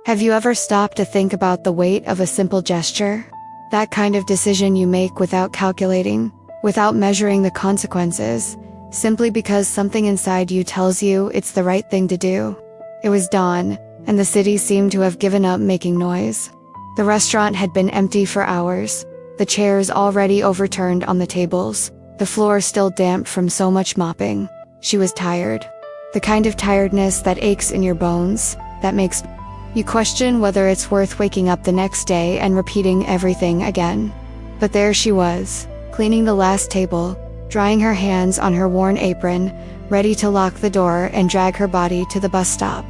Have you ever stopped to think about the weight of a simple gesture? That kind of decision you make without calculating, without measuring the consequences, simply because something inside you tells you it's the right thing to do. It was dawn, and the city seemed to have given up making noise. The restaurant had been empty for hours, the chairs already overturned on the tables, the floor still damp from so much mopping. She was tired. The kind of tiredness that aches in your bones, that makes you question whether it's worth waking up the next day and repeating everything again. But there she was, cleaning the last table, drying her hands on her worn apron, ready to lock the door and drag her body to the bus stop.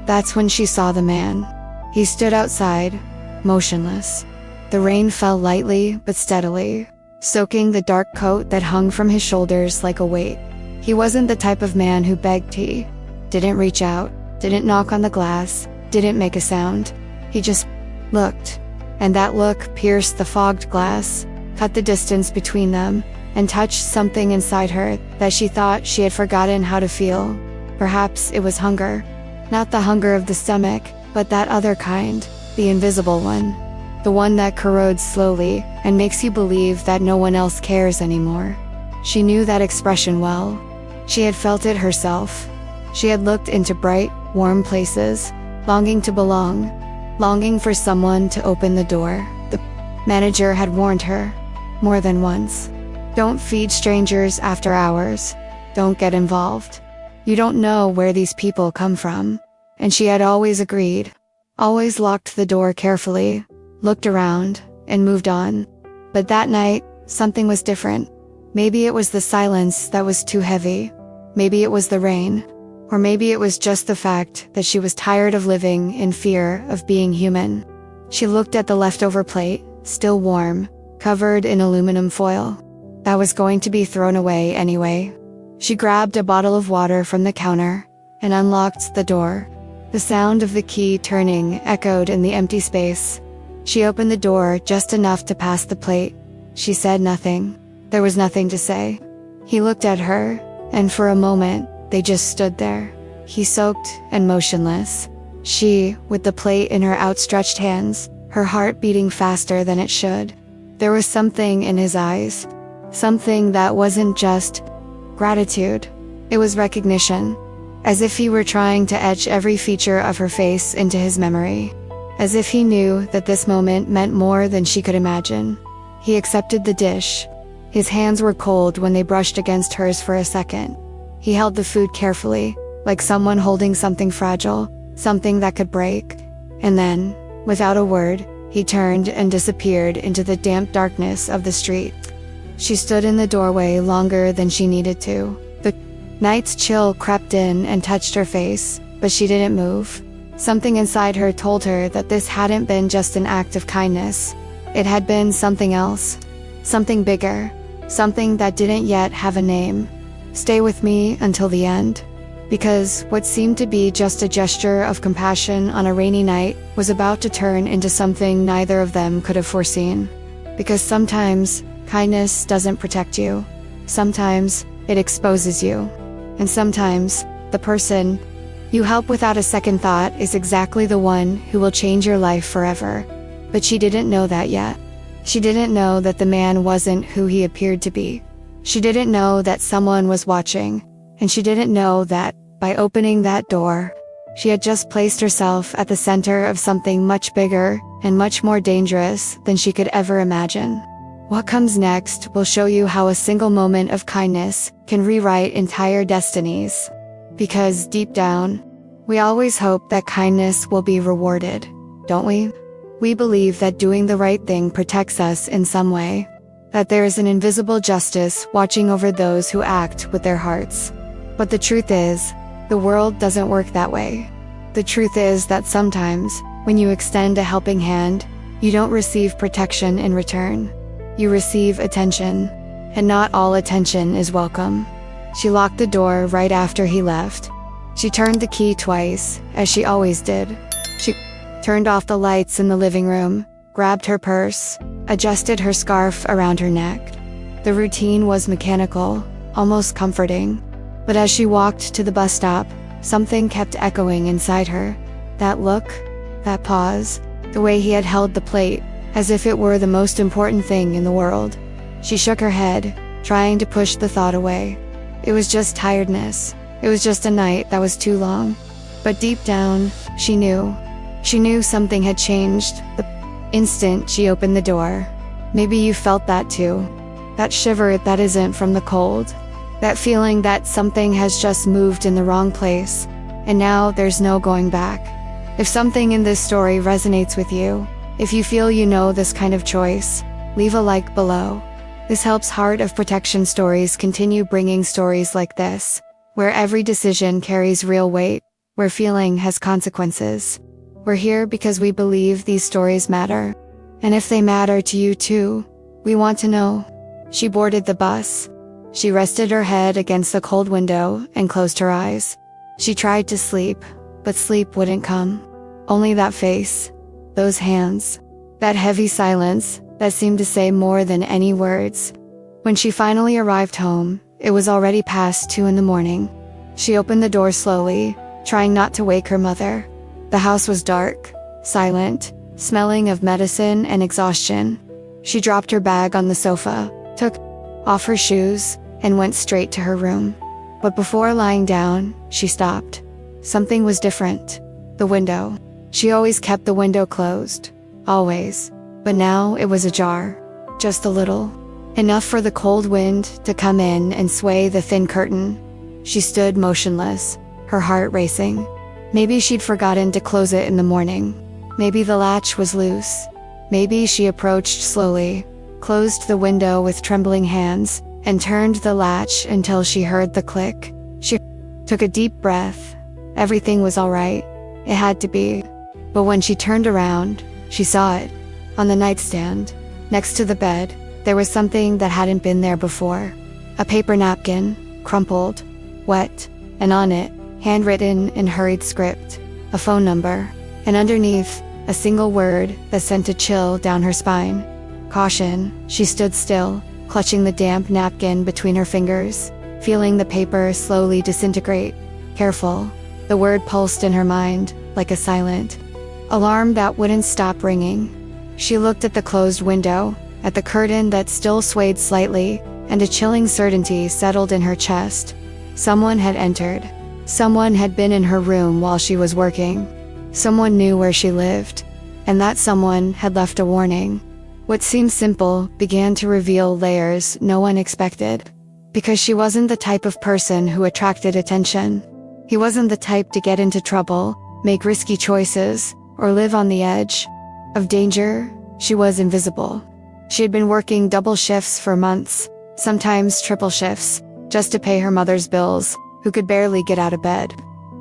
That's when she saw the man. He stood outside, motionless. The rain fell lightly but steadily, soaking the dark coat that hung from his shoulders like a weight. He wasn't the type of man who begged tea, didn't reach out, didn't knock on the glass, didn't make a sound. He just looked, and that look pierced the fogged glass, cut the distance between them, and touched something inside her that she thought she had forgotten how to feel. Perhaps it was hunger. Not the hunger of the stomach, but that other kind, the invisible one. The one that corrodes slowly and makes you believe that no one else cares anymore. She knew that expression well. She had felt it herself. She had looked into bright, warm places, longing to belong, longing for someone to open the door. The manager had warned her, more than once. Don't feed strangers after hours. Don't get involved. You don't know where these people come from. And she had always agreed, always locked the door carefully, looked around, and moved on. But that night, something was different. Maybe it was the silence that was too heavy. Maybe it was the rain. Or maybe it was just the fact that she was tired of living in fear of being human. She looked at the leftover plate, still warm, covered in aluminum foil. That was going to be thrown away anyway. She grabbed a bottle of water from the counter and unlocked the door. The sound of the key turning echoed in the empty space. She opened the door just enough to pass the plate. She said nothing. There was nothing to say. He looked at her, and for a moment, they just stood there. He soaked and motionless. She, with the plate in her outstretched hands, her heart beating faster than it should. There was something in his eyes. Something that wasn't just gratitude. It was recognition. As if he were trying to etch every feature of her face into his memory. As if he knew that this moment meant more than she could imagine. He accepted the dish. His hands were cold when they brushed against hers for a second. He held the food carefully, like someone holding something fragile, something that could break. And then, without a word, he turned and disappeared into the damp darkness of the street. She stood in the doorway longer than she needed to. The night's chill crept in and touched her face, but she didn't move. Something inside her told her that this hadn't been just an act of kindness. It had been something else. Something bigger. Something that didn't yet have a name. Stay with me until the end. Because what seemed to be just a gesture of compassion on a rainy night was about to turn into something neither of them could have foreseen. Because sometimes, kindness doesn't protect you. Sometimes, it exposes you. And sometimes, the person you help without a second thought is exactly the one who will change your life forever. But she didn't know that yet. She didn't know that the man wasn't who he appeared to be. She didn't know that someone was watching. And she didn't know that, by opening that door, she had just placed herself at the center of something much bigger and much more dangerous than she could ever imagine. What comes next will show you how a single moment of kindness can rewrite entire destinies. Because deep down, we always hope that kindness will be rewarded, don't we? We believe that doing the right thing protects us in some way. That there is an invisible justice watching over those who act with their hearts. But the truth is, the world doesn't work that way. The truth is that sometimes, when you extend a helping hand, you don't receive protection in return. You receive attention, and not all attention is welcome. She locked the door right after he left. She turned the key twice, as she always did. She turned off the lights in the living room, grabbed her purse, adjusted her scarf around her neck. The routine was mechanical, almost comforting. But as she walked to the bus stop, something kept echoing inside her. That look, That pause, the way he had held the plate, as if it were the most important thing in the world. She shook her head, trying to push the thought away. It was just tiredness. It was just a night that was too long. But deep down, she knew. She knew something had changed the instant she opened the door. Maybe you felt that too. That shiver that isn't from the cold. That feeling that something has just moved in the wrong place, and now there's no going back. If something in this story resonates with you, if you feel you know this kind of choice, leave a like below. This helps Heart of Protection Stories continue bringing stories like this, where every decision carries real weight, where feeling has consequences. We're here because we believe these stories matter. And if they matter to you too, we want to know. She boarded the bus. She rested her head against the cold window and closed her eyes. She tried to sleep, but sleep wouldn't come. Only that face, those hands, that heavy silence that seemed to say more than any words. When she finally arrived home, it was already past 2 in the morning. She opened the door slowly, trying not to wake her mother. The house was dark, silent, smelling of medicine and exhaustion. She dropped her bag on the sofa, took off her shoes, and went straight to her room. But before lying down, she stopped. Something was different. The window. She always kept the window closed. Always. But now it was ajar. Just a little. Enough for the cold wind to come in and sway the thin curtain. She stood motionless, her heart racing. Maybe she'd forgotten to close it in the morning. Maybe the latch was loose. Maybe she approached slowly, closed the window with trembling hands, and turned the latch until she heard the click. She took a deep breath. Everything was all right. It had to be. But when she turned around, she saw it. On the nightstand, next to the bed, there was something that hadn't been there before. A paper napkin, crumpled, wet, and on it, handwritten in hurried script, a phone number, and underneath, a single word that sent a chill down her spine. Caution. She stood still, clutching the damp napkin between her fingers, feeling the paper slowly disintegrate. Careful. The word pulsed in her mind, like a silent alarm that wouldn't stop ringing. She looked at the closed window, at the curtain that still swayed slightly, and a chilling certainty settled in her chest. Someone had entered. Someone had been in her room while she was working. Someone knew where she lived, and that someone had left a warning. What seemed simple began to reveal layers no one expected. Because she wasn't the type of person who attracted attention. He wasn't the type to get into trouble, make risky choices, or live on the edge of danger. She was invisible. She had been working double shifts for months, sometimes triple shifts, just to pay her mother's bills, who could barely get out of bed.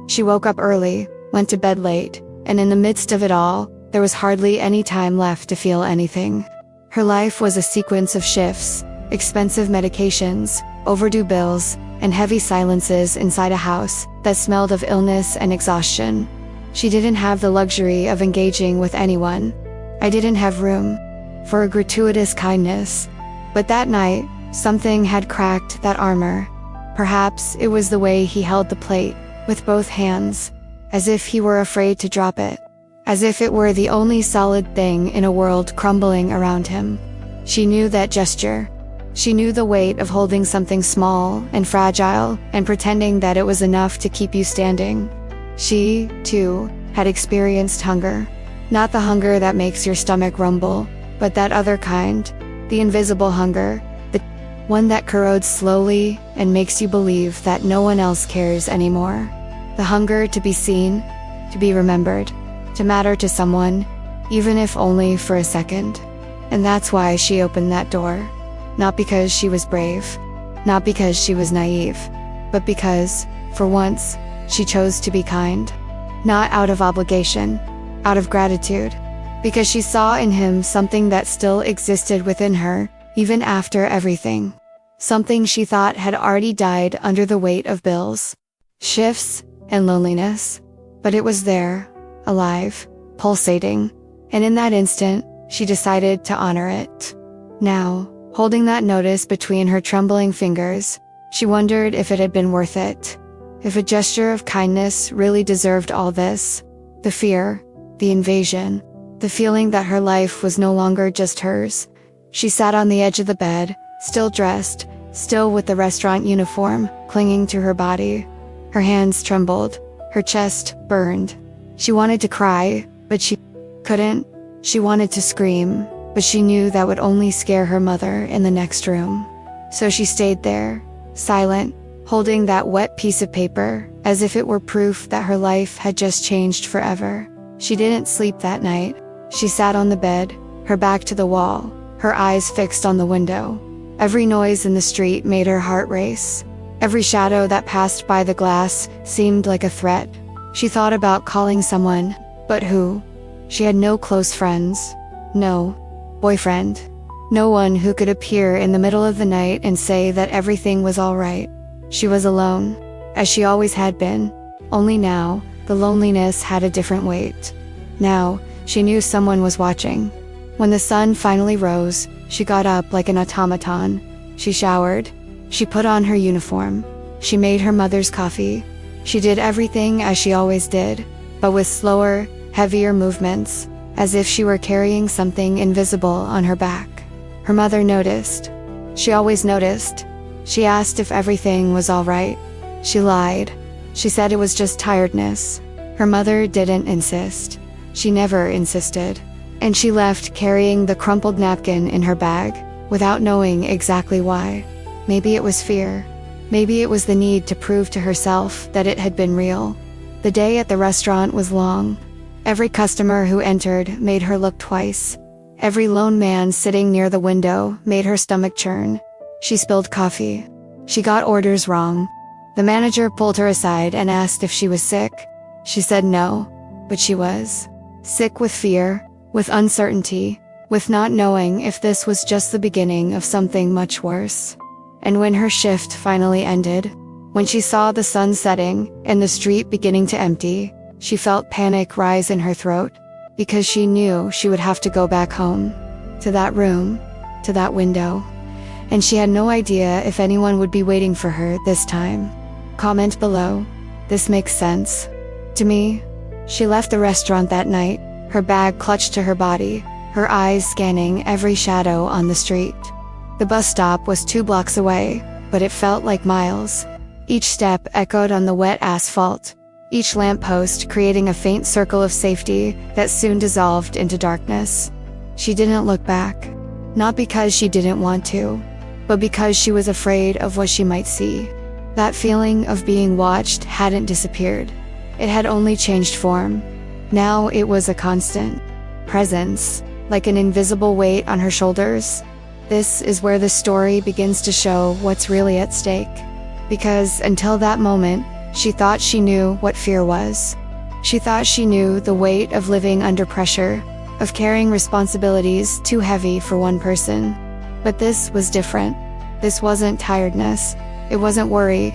She woke up early, went to bed late, and in the midst of it all, there was hardly any time left to feel anything. Her life was a sequence of shifts, expensive medications, overdue bills, and heavy silences inside a house that smelled of illness and exhaustion. She didn't have the luxury of engaging with anyone. I didn't have room for a gratuitous kindness. But that night, something had cracked that armor. Perhaps it was the way he held the plate, with both hands, as if he were afraid to drop it. As if it were the only solid thing in a world crumbling around him. She knew that gesture. She knew the weight of holding something small and fragile and pretending that it was enough to keep you standing. She, too, had experienced hunger. Not the hunger that makes your stomach rumble, but that other kind, the invisible hunger, the one that corrodes slowly and makes you believe that no one else cares anymore. The hunger to be seen, to be remembered, to matter to someone, even if only for a second. And that's why she opened that door. Not because she was brave, not because she was naive, but because, for once, she chose to be kind. Not out of obligation, out of gratitude. Because she saw in him something that still existed within her, even after everything. Something she thought had already died under the weight of bills, shifts, and loneliness. But it was there, alive, pulsating, and in that instant, she decided to honor it. Now, holding that notice between her trembling fingers, she wondered if it had been worth it. If a gesture of kindness really deserved all this. The fear, the invasion, the feeling that her life was no longer just hers. She sat on the edge of the bed, still dressed, still with the restaurant uniform clinging to her body. Her hands trembled, her chest burned. She wanted to cry, but she couldn't. She wanted to scream, but she knew that would only scare her mother in the next room. So she stayed there, silent, holding that wet piece of paper, as if it were proof that her life had just changed forever. She didn't sleep that night. She sat on the bed, her back to the wall, her eyes fixed on the window. Every noise in the street made her heart race. Every shadow that passed by the glass seemed like a threat. She thought about calling someone, but who? She had no close friends. No boyfriend. No one who could appear in the middle of the night and say that everything was all right. She was alone, as she always had been. Only now, the loneliness had a different weight. Now, she knew someone was watching. When the sun finally rose, she got up like an automaton. She showered. She put on her uniform. She made her mother's coffee. She did everything as she always did, but with slower, heavier movements, as if she were carrying something invisible on her back. Her mother noticed. She always noticed. She asked if everything was all right. She lied. She said it was just tiredness. Her mother didn't insist. She never insisted. And she left carrying the crumpled napkin in her bag, without knowing exactly why. Maybe it was fear. Maybe it was the need to prove to herself that it had been real. The day at the restaurant was long. Every customer who entered made her look twice. Every lone man sitting near the window made her stomach churn. She spilled coffee. She got orders wrong. The manager pulled her aside and asked if she was sick. She said no, but she was. Sick with fear, with uncertainty, with not knowing if this was just the beginning of something much worse. And when her shift finally ended, when she saw the sun setting and the street beginning to empty, she felt panic rise in her throat, because she knew she would have to go back home, to that room, to that window. And she had no idea if anyone would be waiting for her this time. Comment below. This makes sense to me. She left the restaurant that night, her bag clutched to her body, her eyes scanning every shadow on the street. The bus stop was 2 blocks away, but it felt like miles. Each step echoed on the wet asphalt, each lamppost creating a faint circle of safety that soon dissolved into darkness. She didn't look back, not because she didn't want to, but because she was afraid of what she might see. That feeling of being watched hadn't disappeared. It had only changed form. Now it was a constant presence, like an invisible weight on her shoulders. This is where the story begins to show what's really at stake. Because until that moment, she thought she knew what fear was. She thought she knew the weight of living under pressure, of carrying responsibilities too heavy for one person. But this was different. This wasn't tiredness. It wasn't worry.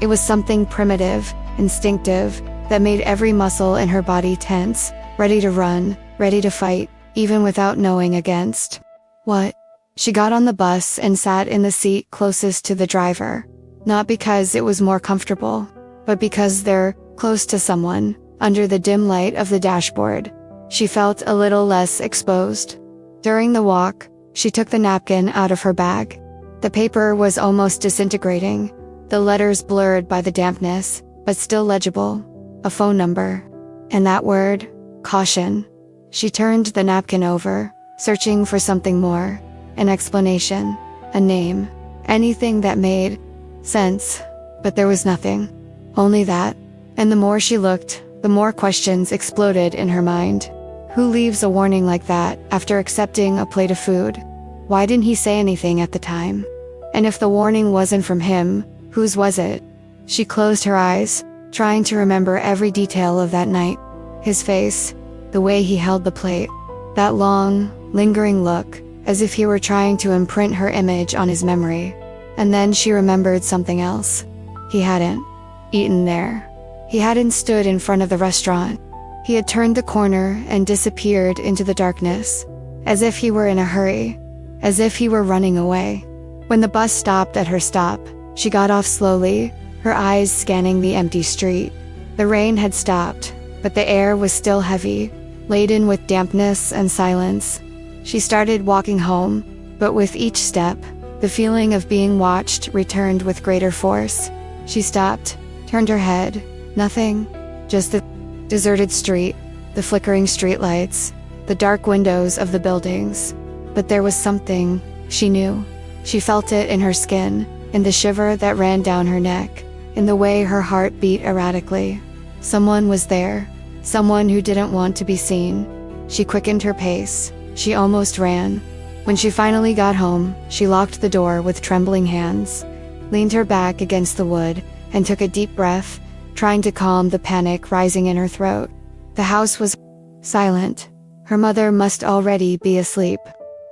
It was something primitive, instinctive, that made every muscle in her body tense, ready to run, ready to fight, even without knowing against what. She got on the bus and sat in the seat closest to the driver. Not because it was more comfortable, but because they're close to someone, under the dim light of the dashboard. She felt a little less exposed. During the walk, she took the napkin out of her bag. The paper was almost disintegrating, the letters blurred by the dampness, but still legible. A phone number. And that word, caution. She turned the napkin over, searching for something more. An explanation, a name, anything that made sense. But there was nothing. Only that. And the more she looked, the more questions exploded in her mind. Who leaves a warning like that after accepting a plate of food? Why didn't he say anything at the time? And if the warning wasn't from him, whose was it? She closed her eyes, trying to remember every detail of that night. His face, the way he held the plate, that long, lingering look, as if he were trying to imprint her image on his memory. And then she remembered something else. He hadn't eaten there. He hadn't stood in front of the restaurant. He had turned the corner and disappeared into the darkness, as if he were in a hurry, as if he were running away. When the bus stopped at her stop, she got off slowly, her eyes scanning the empty street. The rain had stopped, but the air was still heavy, laden with dampness and silence. She started walking home, but with each step, the feeling of being watched returned with greater force. She stopped, turned her head. Nothing. Just the deserted street, the flickering streetlights, the dark windows of the buildings. But there was something, she knew. She felt it in her skin, in the shiver that ran down her neck, in the way her heart beat erratically. Someone was there, someone who didn't want to be seen. She quickened her pace. She almost ran. When she finally got home, she locked the door with trembling hands, leaned her back against the wood, and took a deep breath, trying to calm the panic rising in her throat. The house was silent. Her mother must already be asleep.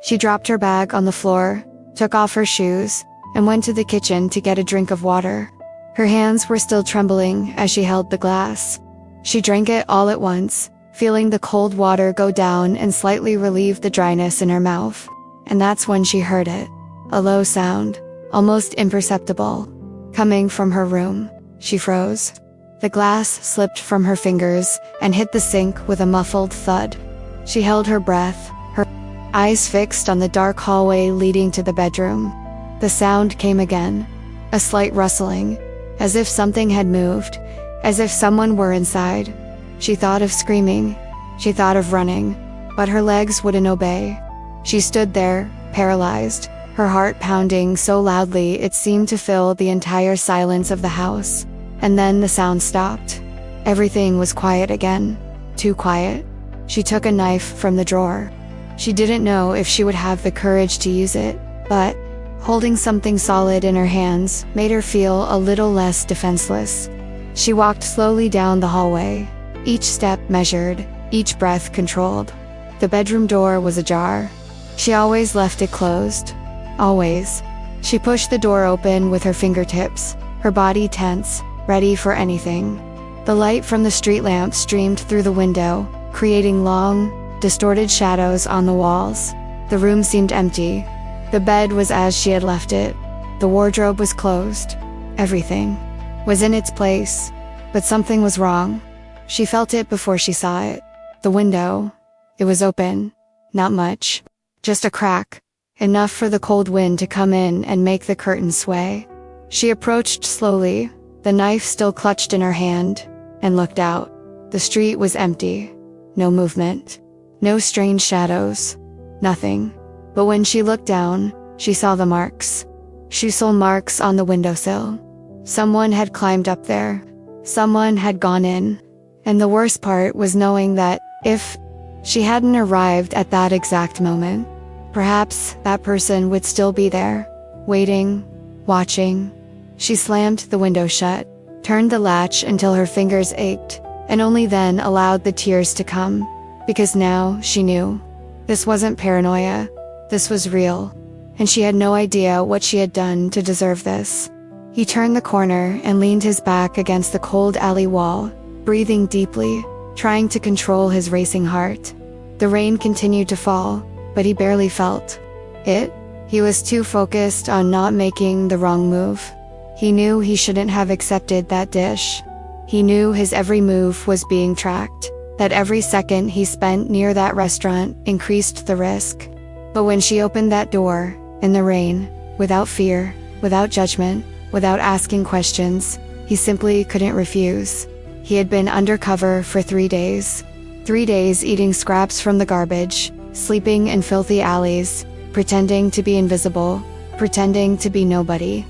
She dropped her bag on the floor, took off her shoes, and went to the kitchen to get a drink of water. Her hands were still trembling as she held the glass. She drank it all at once, feeling the cold water go down and slightly relieve the dryness in her mouth. And that's when she heard it. A low sound, almost imperceptible, coming from her room. She froze. The glass slipped from her fingers and hit the sink with a muffled thud. She held her breath, her eyes fixed on the dark hallway leading to the bedroom. The sound came again, a slight rustling, as if something had moved, as if someone were inside. She thought of screaming, she thought of running, but her legs wouldn't obey. She stood there, paralyzed, her heart pounding so loudly it seemed to fill the entire silence of the house. And then the sound stopped. Everything was quiet again, too quiet. She took a knife from the drawer. She didn't know if she would have the courage to use it, but holding something solid in her hands made her feel a little less defenseless. She walked slowly down the hallway, each step measured, each breath controlled. The bedroom door was ajar. She always left it closed. Always. She pushed the door open with her fingertips, her body tense, ready for anything. The light from the street lamp streamed through the window, creating long, distorted shadows on the walls. The room seemed empty. The bed was as she had left it. The wardrobe was closed. Everything was in its place, but something was wrong. She felt it before she saw it. The window. It was open. Not much. Just a crack. Enough for the cold wind to come in and make the curtains sway. She approached slowly, the knife still clutched in her hand, and looked out. The street was empty. No movement. No strange shadows. Nothing. But when she looked down, she saw the marks. She saw marks on the windowsill. Someone had climbed up there. Someone had gone in. And the worst part was knowing that if she hadn't arrived at that exact moment, perhaps that person would still be there, waiting, watching. She slammed the window shut, turned the latch until her fingers ached, and only then allowed the tears to come. Because now she knew. This wasn't paranoia. This was real. And she had no idea what she had done to deserve this. He turned the corner and leaned his back against the cold alley wall, breathing deeply, trying to control his racing heart. The rain continued to fall, but he barely felt it. He was too focused on not making the wrong move. He knew he shouldn't have accepted that dish. He knew his every move was being tracked, that every second he spent near that restaurant increased the risk. But when she opened that door, in the rain, without fear, without judgment, without asking questions, he simply couldn't refuse. He had been undercover for 3 days. 3 days eating scraps from the garbage, sleeping in filthy alleys, pretending to be invisible, pretending to be nobody.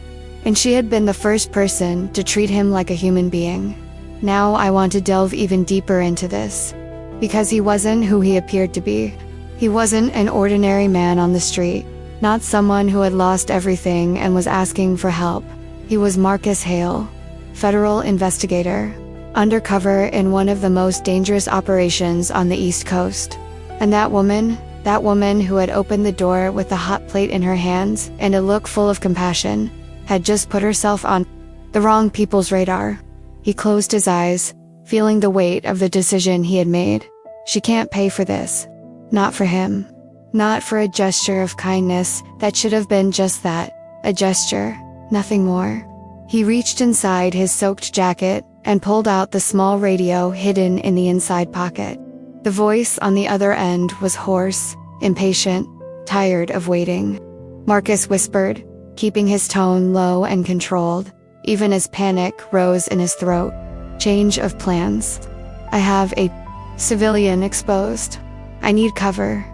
And she had been the first person to treat him like a human being. Now I want to delve even deeper into this. Because he wasn't who he appeared to be. He wasn't an ordinary man on the street, not someone who had lost everything and was asking for help. He was Marcus Hale, federal investigator, undercover in one of the most dangerous operations on the East Coast. And that woman who had opened the door with the hot plate in her hands and a look full of compassion, had just put herself on the wrong people's radar. He closed his eyes, feeling the weight of the decision he had made. She can't pay for this. Not for him. Not for a gesture of kindness that should have been just that, a gesture, nothing more. He reached inside his soaked jacket and pulled out the small radio hidden in the inside pocket. The voice on the other end was hoarse, impatient, tired of waiting. Marcus whispered, keeping his tone low and controlled, even as panic rose in his throat. Change of plans. I have a civilian exposed. I need cover.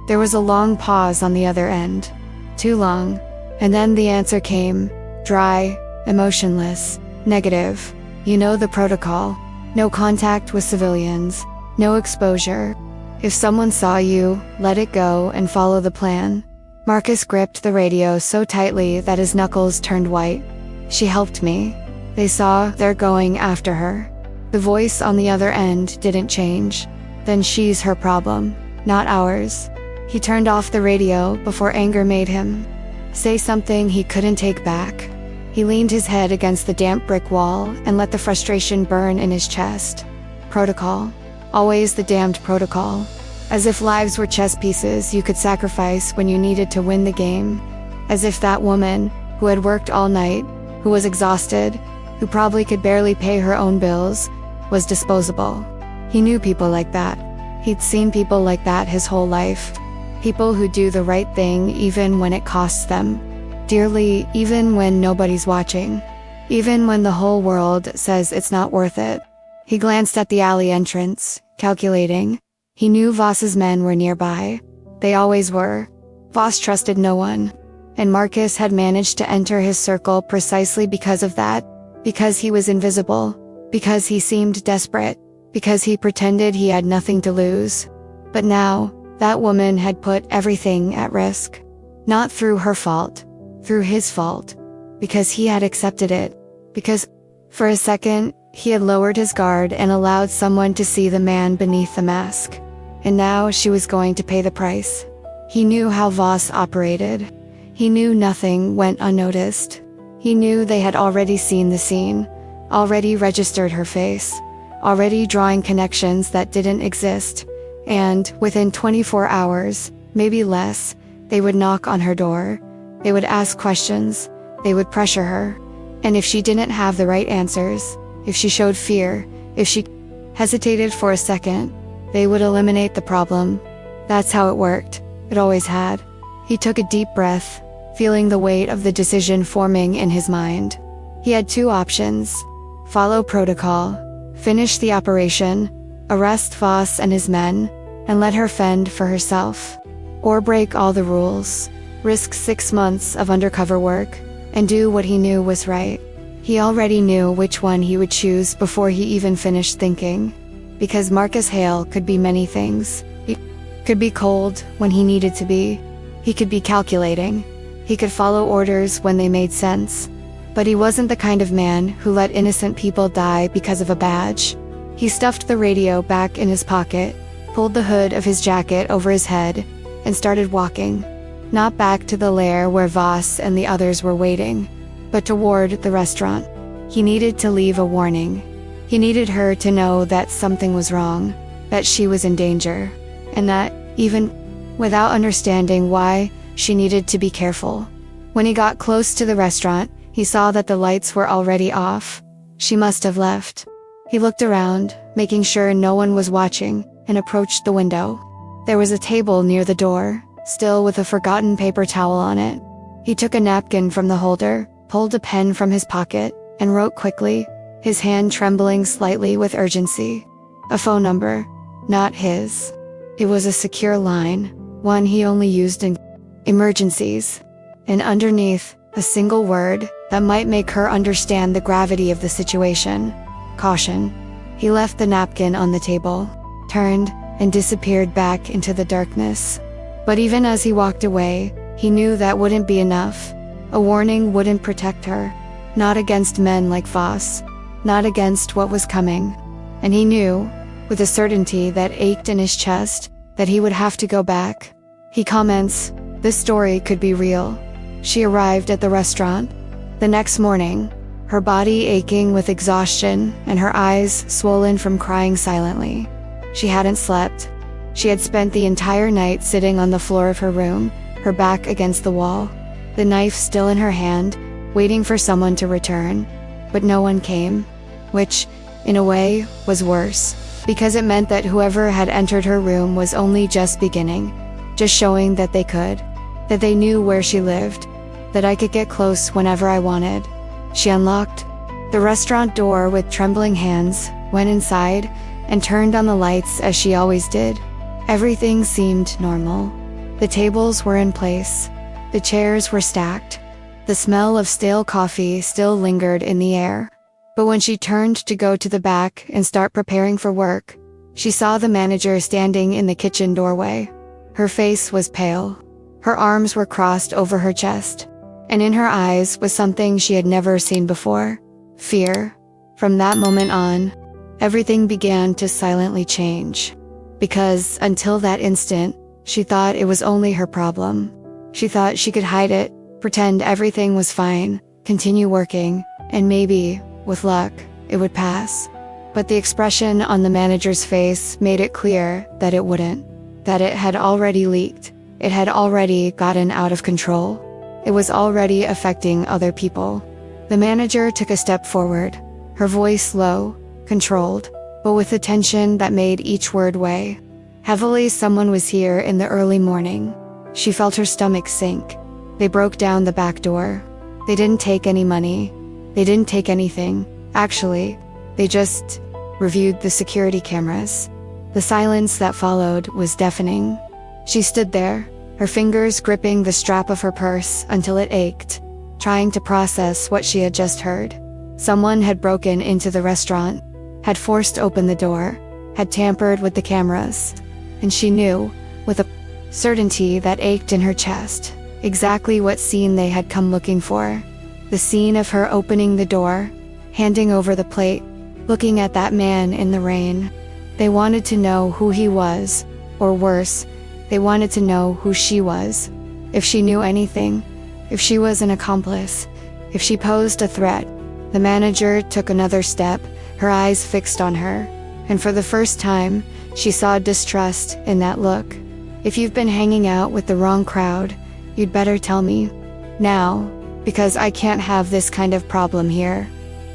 There was a long pause on the other end. Too long. And then the answer came, dry, emotionless, negative. You know the protocol. No contact with civilians. No exposure. If someone saw you, let it go and follow the plan. Marcus gripped the radio so tightly that his knuckles turned white. She helped me. They saw they're going after her. The voice on the other end didn't change. Then she's her problem, not ours. He turned off the radio before anger made him say something he couldn't take back. He leaned his head against the damp brick wall and let the frustration burn in his chest. Protocol. Always the damned protocol. As if lives were chess pieces you could sacrifice when you needed to win the game. As if that woman, who had worked all night, who was exhausted, who probably could barely pay her own bills, was disposable. He knew people like that. He'd seen people like that his whole life. People who do the right thing even when it costs them dearly, even when nobody's watching. Even when the whole world says it's not worth it. He glanced at the alley entrance, calculating. He knew Voss's men were nearby. They always were. Voss trusted no one. And Marcus had managed to enter his circle precisely because of that. Because he was invisible. Because he seemed desperate. Because he pretended he had nothing to lose. But now, that woman had put everything at risk. Not through her fault. Through his fault. Because he had accepted it. Because, for a second, he had lowered his guard and allowed someone to see the man beneath the mask. And now she was going to pay the price. He knew how Voss operated. He knew nothing went unnoticed. He knew they had already seen the scene, already registered her face, already drawing connections that didn't exist, and within 24 hours, maybe less, they would knock on her door. They would ask questions. They would pressure her. And if she didn't have the right answers, if she showed fear, if she hesitated for a second, they would eliminate the problem. That's how it worked. It always had. He took a deep breath, feeling the weight of the decision forming in his mind. He had two options. Follow protocol, finish the operation, arrest Voss and his men, and let her fend for herself. Or break all the rules, risk 6 months of undercover work, and do what he knew was right. He already knew which one he would choose before he even finished thinking. Because Marcus Hale could be many things. He could be cold when he needed to be. He could be calculating. He could follow orders when they made sense. But he wasn't the kind of man who let innocent people die because of a badge. He stuffed the radio back in his pocket, pulled the hood of his jacket over his head, and started walking. Not back to the lair where Voss and the others were waiting, but toward the restaurant. He needed to leave a warning. He needed her to know that something was wrong, that she was in danger, and that, even without understanding why, she needed to be careful. When he got close to the restaurant, he saw that the lights were already off. She must have left. He looked around, making sure no one was watching, and approached the window. There was a table near the door, still with a forgotten paper towel on it. He took a napkin from the holder, pulled a pen from his pocket, and wrote quickly, his hand trembling slightly with urgency. A phone number, not his. It was a secure line, one he only used in emergencies. And underneath, a single word that might make her understand the gravity of the situation. Caution. He left the napkin on the table, turned, and disappeared back into the darkness. But even as he walked away, he knew that wouldn't be enough. A warning wouldn't protect her. Not against men like Voss. Not against what was coming. And he knew, with a certainty that ached in his chest, that he would have to go back. He comments, this story could be real. She arrived at the restaurant. The next morning, her body aching with exhaustion and her eyes swollen from crying silently. She hadn't slept. She had spent the entire night sitting on the floor of her room, her back against the wall, the knife still in her hand, waiting for someone to return. But no one came, which, in a way, was worse. because it meant that whoever had entered her room was only just beginning, just showing that they could, that they knew where she lived, that I could get close whenever I wanted. She unlocked the restaurant door with trembling hands, went inside, and turned on the lights as she always did. Everything seemed normal. The tables were in place. The chairs were stacked. The smell of stale coffee still lingered in the air. But when she turned to go to the back and start preparing for work, she saw the manager standing in the kitchen doorway. Her face was pale. Her arms were crossed over her chest, and in her eyes was something she had never seen before: fear. From that moment on, everything began to silently change. Because until that instant, she thought it was only her problem. She thought she could hide it, pretend everything was fine, continue working, and maybe, with luck, it would pass. But the expression on the manager's face made it clear that it wouldn't, that it had already leaked. It had already gotten out of control. It was already affecting other people. The manager took a step forward, her voice low, controlled, but with a tension that made each word weigh heavily. Someone was here in the early morning. She felt her stomach sink. They broke down the back door. They didn't take any money. They didn't take anything. Actually, they just reviewed the security cameras. The silence that followed was deafening. She stood there, her fingers gripping the strap of her purse until it ached, trying to process what she had just heard. Someone had broken into the restaurant, had forced open the door, had tampered with the cameras, and she knew, with a certainty that ached in her chest, exactly what scene they had come looking for. The scene of her opening the door, handing over the plate, looking at that man in the rain. They wanted to know who he was, or worse, they wanted to know who she was. If she knew anything, if she was an accomplice, if she posed a threat. The manager took another step, her eyes fixed on her, and for the first time, she saw distrust in that look. If you've been hanging out with the wrong crowd, you'd better tell me now, because I can't have this kind of problem here.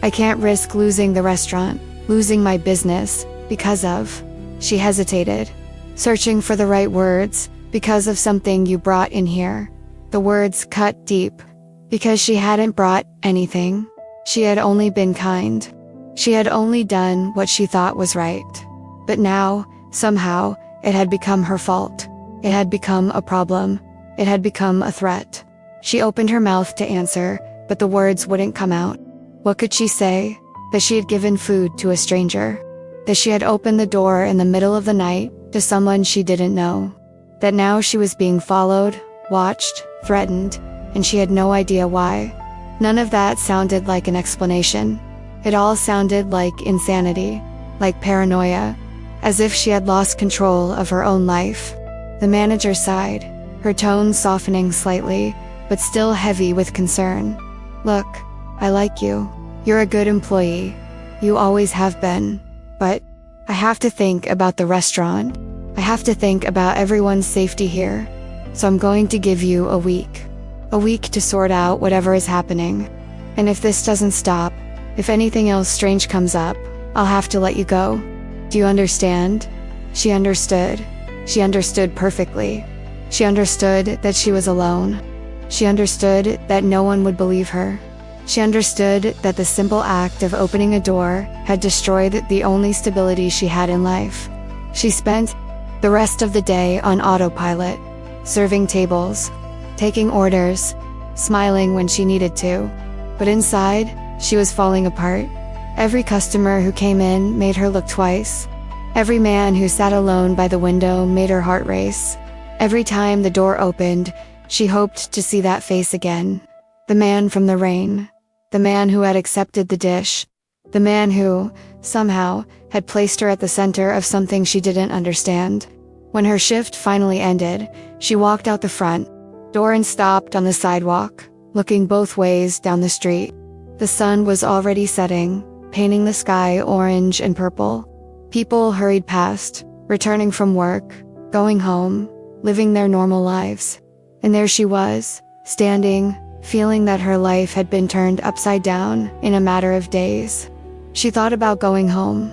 I can't risk losing the restaurant, losing my business, because of. She hesitated, searching for the right words, because of something you brought in here. The words cut deep, because she hadn't brought anything. She had only been kind. She had only done what she thought was right. But now, somehow, it had become her fault. It had become a problem. It had become a threat. She opened her mouth to answer, but the words wouldn't come out. What could she say? That she had given food to a stranger. That she had opened the door in the middle of the night to someone she didn't know. That now she was being followed, watched, threatened, and she had no idea why. None of that sounded like an explanation. It all sounded like insanity, like paranoia, as if she had lost control of her own life. The manager sighed, her tone softening slightly, but still heavy with concern. Look, I like you. You're a good employee. You always have been. But I have to think about the restaurant. I have to think about everyone's safety here. So I'm going to give you a week. A week to sort out whatever is happening. And if this doesn't stop, if anything else strange comes up, I'll have to let you go. Do you understand? She understood. She understood perfectly. She understood that she was alone. She understood that no one would believe her. She understood that the simple act of opening a door had destroyed the only stability she had in life. She spent the rest of the day on autopilot, serving tables, taking orders, smiling when she needed to. But inside, she was falling apart. Every customer who came in made her look twice. Every man who sat alone by the window made her heart race. Every time the door opened, she hoped to see that face again. The man from the rain. The man who had accepted the dish. The man who, somehow, had placed her at the center of something she didn't understand. When her shift finally ended, she walked out the front door and stopped on the sidewalk, looking both ways down the street. The sun was already setting, painting the sky orange and purple. People hurried past, returning from work, going home, living their normal lives. And there she was, standing, feeling that her life had been turned upside down in a matter of days. She thought about going home.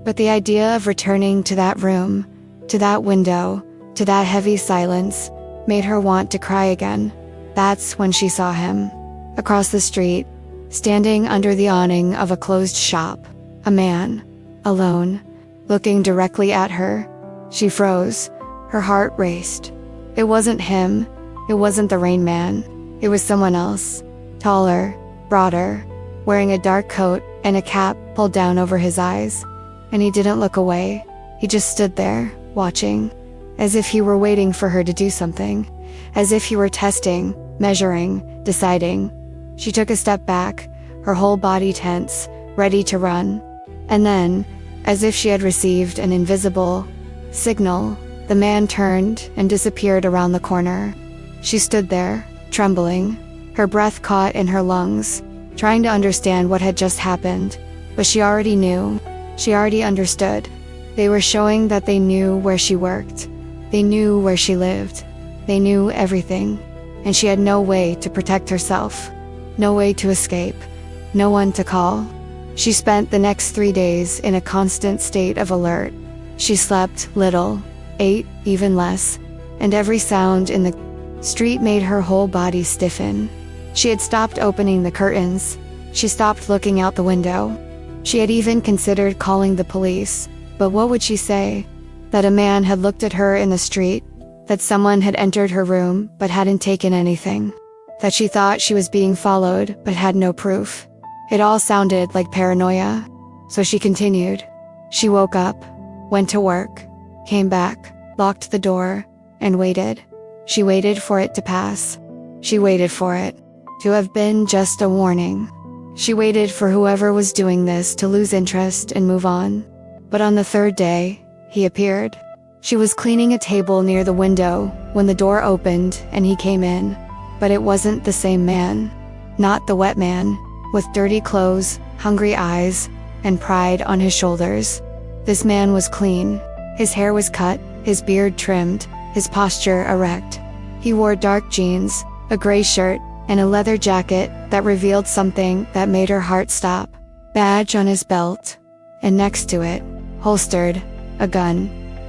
But the idea of returning to that room, to that window, to that heavy silence, made her want to cry again. That's when she saw him. Across the street, standing under the awning of a closed shop, a man, alone, looking directly at her. She froze. Her heart raced. It wasn't him. It wasn't the Rain Man. It was someone else. Taller, broader, wearing a dark coat and a cap pulled down over his eyes. And he didn't look away. He just stood there, watching, as if he were waiting for her to do something, as if he were testing, measuring, deciding. She took a step back, her whole body tense, ready to run. And then, as if she had received an invisible signal, the man turned and disappeared around the corner. She stood there, trembling, her breath caught in her lungs, trying to understand what had just happened. But she already knew. She already understood. They were showing that they knew where she worked. They knew where she lived. They knew everything. And she had no way to protect herself. No way to escape. No one to call. She spent the next 3 days in a constant state of alert. She slept little, ate even less, and every sound in the street made her whole body stiffen. She had stopped opening the curtains. She stopped looking out the window. She had even considered calling the police, but what would she say? That a man had looked at her in the street, that someone had entered her room but hadn't taken anything, that she thought she was being followed but had no proof. It all sounded like paranoia. So she continued. She woke up, went to work, came back, locked the door, and waited. She waited for it to pass. She waited for it to have been just a warning. She waited for whoever was doing this to lose interest and move on. But on the third day, he appeared. She was cleaning a table near the window when the door opened and he came in. But it wasn't the same man. Not the wet man, with dirty clothes, hungry eyes, and pride on his shoulders. This man was clean. His hair was cut, his beard trimmed, his posture erect. He wore dark jeans, a gray shirt, and a leather jacket that revealed something that made her heart stop. Badge on his belt, and next to it, holstered, a gun.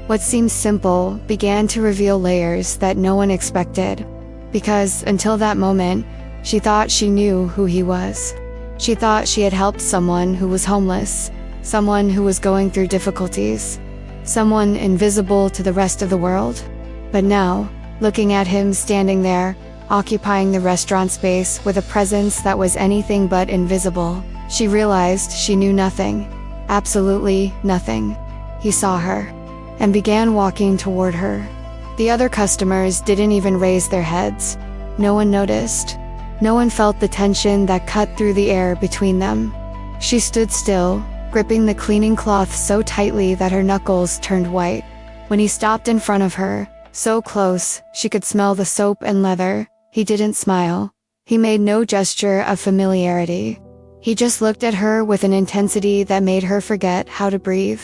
What seemed simple began to reveal layers that no one expected. Because, until that moment, she thought she knew who he was. She thought she had helped someone who was homeless, someone who was going through difficulties, someone invisible to the rest of the world. But now, looking at him standing there, occupying the restaurant space with a presence that was anything but invisible, she realized she knew nothing. Absolutely nothing. He saw her, and began walking toward her. The other customers didn't even raise their heads. No one noticed. No one felt the tension that cut through the air between them. She stood still, gripping the cleaning cloth so tightly that her knuckles turned white. When he stopped in front of her, so close, she could smell the soap and leather, he didn't smile. He made no gesture of familiarity. He just looked at her with an intensity that made her forget how to breathe.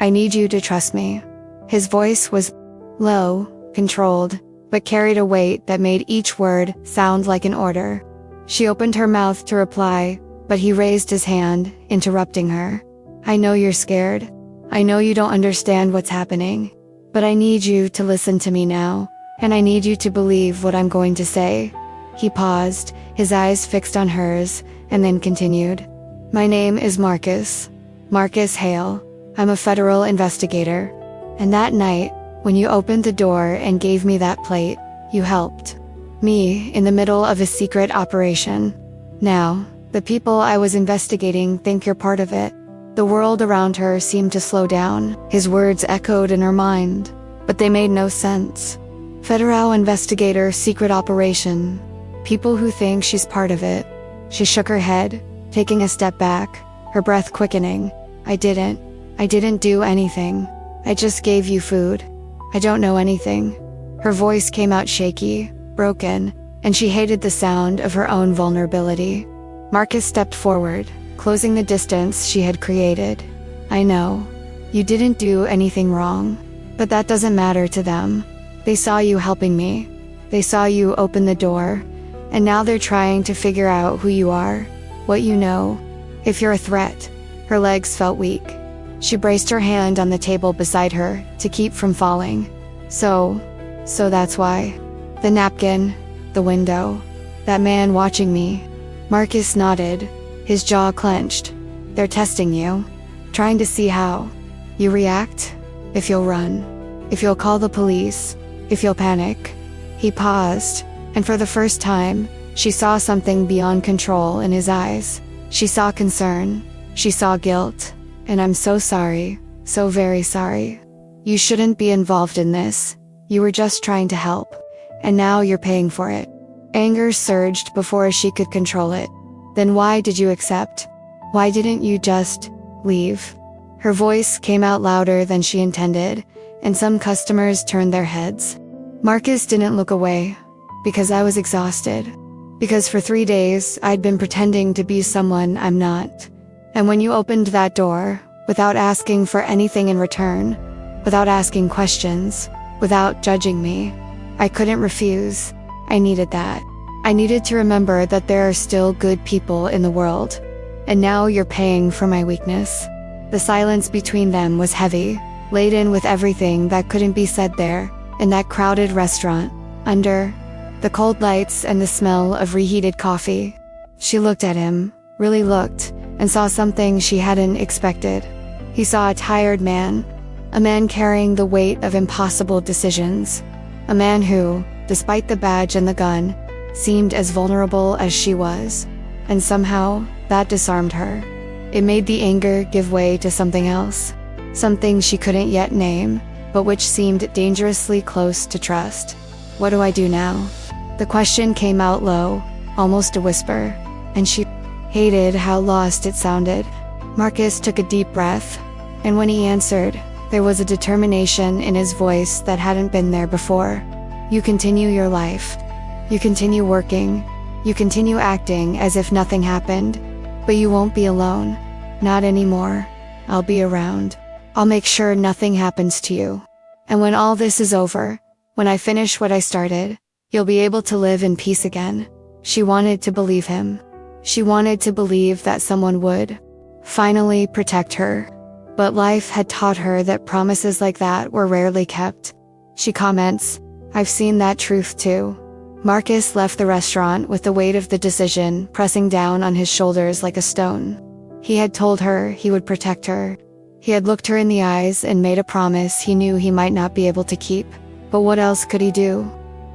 "I need you to trust me." His voice was low, controlled, but carried a weight that made each word sound like an order. She opened her mouth to reply, but he raised his hand, interrupting her. "I know you're scared. I know you don't understand what's happening. But I need you to listen to me now, and I need you to believe what I'm going to say." He paused, his eyes fixed on hers, and then continued. "My name is Marcus. Marcus Hale. I'm a federal investigator. And that night, when you opened the door and gave me that plate, you helped me in the middle of a secret operation. Now, the people I was investigating think you're part of it." The world around her seemed to slow down. His words echoed in her mind, but they made no sense. Federal investigator, secret operation. People who think she's part of it. She shook her head, taking a step back, her breath quickening. I didn't do anything. I just gave you food. I don't know anything." Her voice came out shaky, broken, and she hated the sound of her own vulnerability. Marcus stepped forward, closing the distance she had created. "I know. You didn't do anything wrong. But that doesn't matter to them. They saw you helping me. They saw you open the door. And now they're trying to figure out who you are, what you know, if you're a threat." Her legs felt weak. She braced her hand on the table beside her to keep from falling. So that's why. The napkin, the window, that man watching me. Marcus nodded, his jaw clenched. They're testing you, trying to see how you react, if you'll run, if you'll call the police, if you'll panic. He paused, and for the first time, she saw something beyond control in his eyes. She saw concern, she saw guilt. And I'm so sorry, so very sorry. You shouldn't be involved in this. You were just trying to help. And now you're paying for it. Anger surged before she could control it. Then why did you accept? Why didn't you just leave? Her voice came out louder than she intended, and some customers turned their heads. Marcus didn't look away, because I was exhausted. Because for 3 days, I'd been pretending to be someone I'm not. And when you opened that door, without asking for anything in return, without asking questions, without judging me, I couldn't refuse. I needed that. I needed to remember that there are still good people in the world. And now you're paying for my weakness. The silence between them was heavy, laden with everything that couldn't be said there, in that crowded restaurant, under the cold lights and the smell of reheated coffee. She looked at him, really looked, and saw something she hadn't expected. He saw a tired man, a man carrying the weight of impossible decisions, a man who, despite the badge and the gun, seemed as vulnerable as she was. And somehow, that disarmed her. It made the anger give way to something else, something she couldn't yet name, but which seemed dangerously close to trust. What do I do now? The question came out low, almost a whisper, and she hated how lost it sounded. Marcus took a deep breath, and when he answered, there was a determination in his voice that hadn't been there before. You continue your life. You continue working. You continue acting as if nothing happened. But you won't be alone. Not anymore. I'll be around. I'll make sure nothing happens to you. And when all this is over, when I finish what I started, you'll be able to live in peace again. She wanted to believe him. She wanted to believe that someone would finally protect her. But life had taught her that promises like that were rarely kept. She comments, I've seen that truth too. Marcus left the restaurant with the weight of the decision pressing down on his shoulders like a stone. He had told her he would protect her. He had looked her in the eyes and made a promise he knew he might not be able to keep. But what else could he do?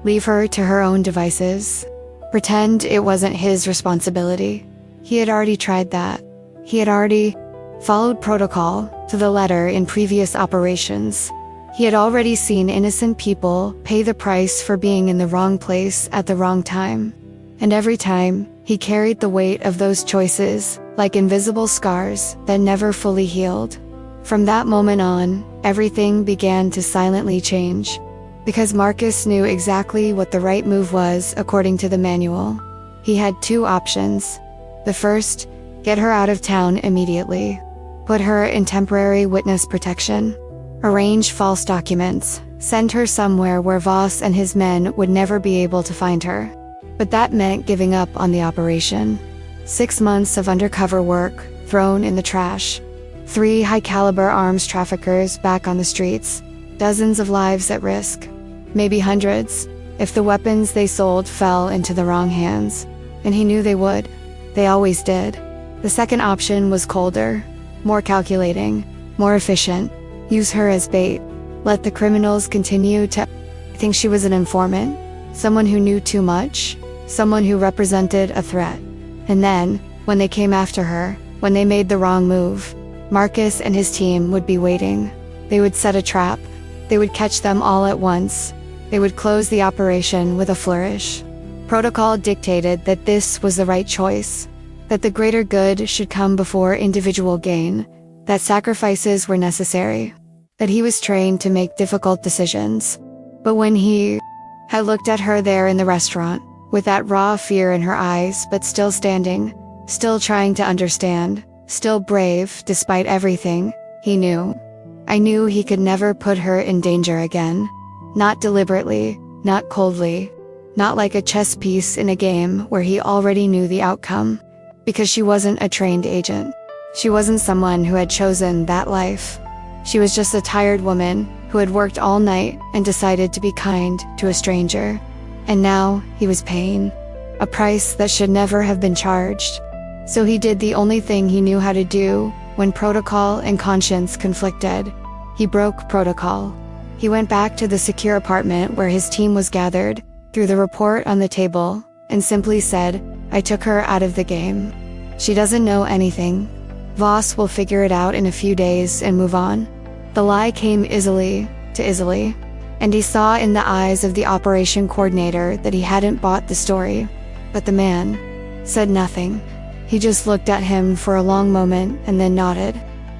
Leave her to her own devices? Pretend it wasn't his responsibility? He had already tried that. He had already followed protocol to the letter in previous operations. He had already seen innocent people pay the price for being in the wrong place at the wrong time. And every time, he carried the weight of those choices like invisible scars that never fully healed. From that moment on, everything began to silently change. Because Marcus knew exactly what the right move was according to the manual. He had 2 options. The first, get her out of town immediately. Put her in temporary witness protection. Arrange false documents. Send her somewhere where Voss and his men would never be able to find her. But that meant giving up on the operation. 6 months of undercover work thrown in the trash. 3 high-caliber arms traffickers back on the streets. Dozens of lives at risk. Maybe hundreds, if the weapons they sold fell into the wrong hands. And he knew they would. They always did. The second option was colder, more calculating, more efficient. Use her as bait. Let the criminals continue to think she was an informant, someone who knew too much, someone who represented a threat. And then, when they came after her, when they made the wrong move, Marcus and his team would be waiting. They would set a trap. They would catch them all at once. They would close the operation with a flourish. Protocol dictated that this was the right choice, that the greater good should come before individual gain, that sacrifices were necessary, that he was trained to make difficult decisions. But when he had looked at her there in the restaurant, with that raw fear in her eyes but still standing, still trying to understand, still brave despite everything, he knew. I knew he could never put her in danger again. Not deliberately, not coldly, not like a chess piece in a game where he already knew the outcome. Because she wasn't a trained agent. She wasn't someone who had chosen that life. She was just a tired woman who had worked all night and decided to be kind to a stranger. And now he was paying a price that should never have been charged. So he did the only thing he knew how to do when protocol and conscience conflicted. He broke protocol. He went back to the secure apartment where his team was gathered, threw the report on the table, and simply said, "I took her out of the game. She doesn't know anything. Voss will figure it out in a few days and move on." The lie came easily, and he saw in the eyes of the operation coordinator that he hadn't bought the story. But the man said nothing. He just looked at him for a long moment and then nodded.